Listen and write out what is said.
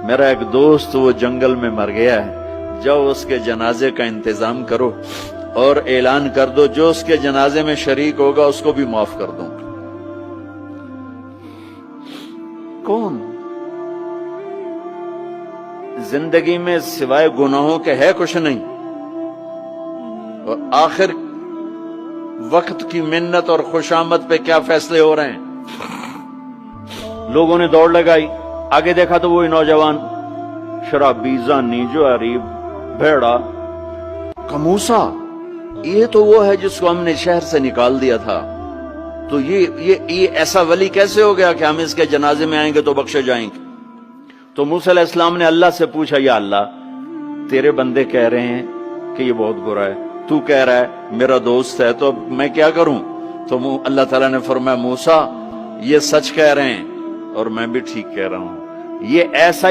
میرا ایک دوست وہ جنگل میں مر گیا ہے، جاؤ اس کے جنازے کا انتظام کرو اور اعلان کر دو جو اس کے جنازے میں شریک ہوگا اس کو بھی معاف کر دوں۔ کون؟ زندگی میں سوائے گناہوں کے ہے کچھ نہیں، اور آخر وقت کی منت اور خوشامد پہ کیا فیصلے ہو رہے ہیں۔ لوگوں نے دوڑ لگائی، آگے دیکھا تو وہی نوجوان شرابی، زانی، جواری، بھیڑا۔ موسیٰ یہ تو وہ ہے جس کو ہم نے شہر سے نکال دیا تھا، تو یہ ایسا ولی کیسے ہو گیا کہ ہم اس کے جنازے میں آئیں گے تو بخشے جائیں گے؟ تو موسیٰ علیہ السلام نے اللہ سے پوچھا، یا اللہ تیرے بندے کہہ رہے ہیں کہ یہ بہت برا ہے، تو کہہ رہا ہے میرا دوست ہے، تو میں کیا کروں؟ تو اللہ تعالیٰ نے فرمایا، موسیٰ یہ سچ کہہ رہے ہیں اور میں بھی ٹھیک کہہ رہا ہوں، یہ ایسا